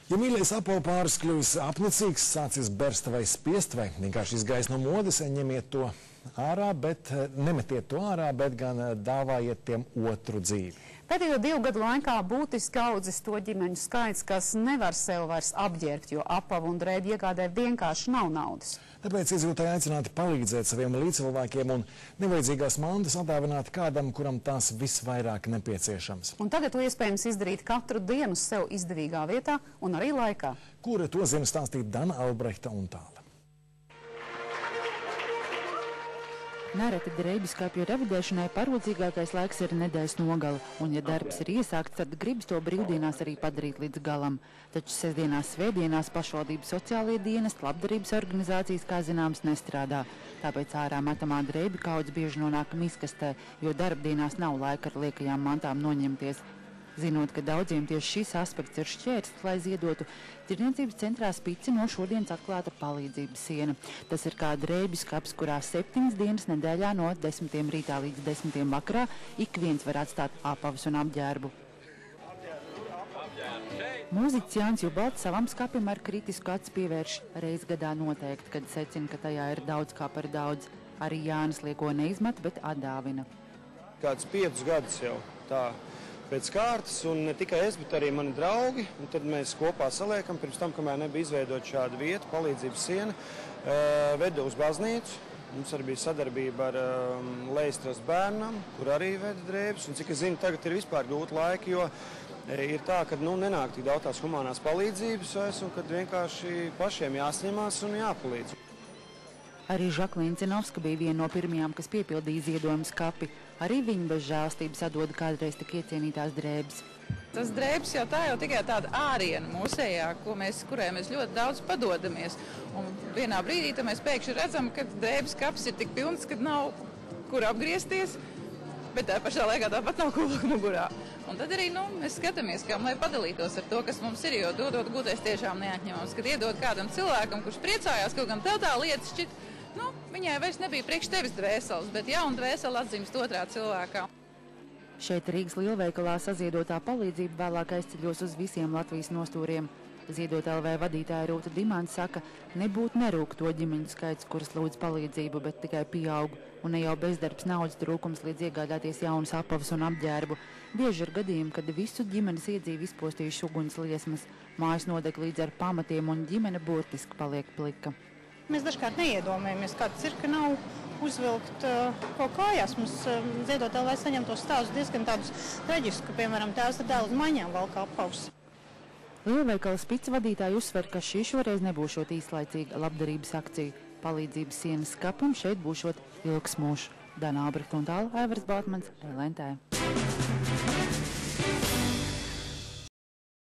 Ja mīļais apavpārs kļuvis apnicīgs, sācis berst vai spiest, vai vienkārši izgājis no modes, ņemiet to ārā, bet nemetiet to ārā, bet gan dāvājiet tiem otru dzīvi. Pēdējo 2 gadu laikā būtiski audzis to ģimeņu skaits, kas nevar sev vairs apģērbt, jo apavu un drēbju iegādē vienkārši nav naudas. Tāpēc iedzīvotāji aicināti palīdzēt saviem līdzcilvēkiem un nevajadzīgās mantas atdāvināt kādam, kuram tās visvairāk nepieciešams. Un tagad to iespējams izdarīt katru dienu sev izdevīgā vietā un arī laikā. Kura to zina stāstīt Dana Albrehta un Tāla. Nereti drēbju skapju revidēšanai parūdzīgākais laiks ir nedēļas nogale, un ja darbs ir iesākts, tad gribas to brīvdienās arī padarīt līdz galam. Taču sestdienās, svētdienās pašvaldības sociālie dienesti, labdarības organizācijas, kā zināms, nestrādā. Tāpēc ārā metamā drēbju kaudze bieži nonāk miskastē, jo darbdienās nav laika ar liekajām mantām noņemties. Zinot, ka daudziem tieši šis aspekts ir šķērslis, lai ziedotu, Tirdzniecības centrā Spici no šodienas atklāta palīdzības siena. Tas ir kā drēbju skaps, kurā 7 dienas nedēļā no 10 rītā līdz 10 vakarā ik viens var atstāt apavus un apģērbu. Mūziķis Jānis Jubalts savam skapim ar kritisku aci pievērš reiz gadā noteikti, kad secina, ka tajā ir daudz kā par daudz. Arī Jānis lieko neizmet, bet atdāvina. Kāds 5 gadus jau tā pēc kārtas, un ne tikai es, bet arī mani draugi, un tad mēs kopā saliekam, pirms tam, kamēr nebija izveidot šādu vietu, palīdzības siena, vedu uz baznīcu. Mums arī bija sadarbība ar Leistras bērnam, kur arī veda drēbes, un cik es zinu, tagad ir vispār grūti laiki, jo ir tā, ka nenāk tik daudz tās humanās palīdzības, un kad vienkārši pašiem jāsņemās un jāpalīdz. Arī Žaklīna Zinovska bija viena no pirmajām, kas piepildīja ziedojumu skapi. Arī viņa bez žēlstības atdoda kādreiz tik iecienītās drēbes. Tas drēbes jau tikai tāda āriena mūsējā, kurai mēs ļoti daudz padodamies. Un vienā brīdī mēs pēkšņi redzam, ka drēbes kaps ir tik pilns, ka nav kur apgriezties, bet tā pašā laikā tāpat nav kulaka mugurā. Un tad arī mēs skatāmies, kā lai padalītos ar to, kas mums ir, jo dodot gūtais tiešām neatņemams, kad iedod kādam cilvēkam, kurš priecājās, kaut gan tev tā lietas šķiet, viņai vairs nebija priekš tevis dvēseles, bet jauna dvēsele atzīmst otrā cilvēkā. Šeit Rīgas lielveikalā saziedotā palīdzība vēlāk aizceļos uz visiem Latvijas nostūriem. Ziedot LV vadītāja Rūta Dimanta saka, nebūtu nerūk to ģimeņu skaits, kuras lūdz palīdzību, bet tikai pieaug. Un ne jau bezdarbs, naudas trūkums līdz iegādāties jaunas apavus un apģērbu. Bieži ir gadījumi, kad visu ģimenes iedzīvi izpostījuši uguns liesmas, mājas nodeg līdz ar pamatiem un ģimene burtiski paliek plika. Mēs dažkārt neiedomājamies, kāda cirka nav uzvilkt kaut kājās. Mums ziedot LV saņem tos stāstus diezgan tādus traģiskus, ka, piemēram, tēvs ar dēlu uz maiņām valkā apavus. Lielveikala Spici vadītāji uzsver, ka šī šoreiz nebūšot īslaicīga labdarības akcija. Palīdzības sienas skapim šeit būšot ilgs mūžs. Dana Albrehta un Tāla, Aivars Baltmans, LNT.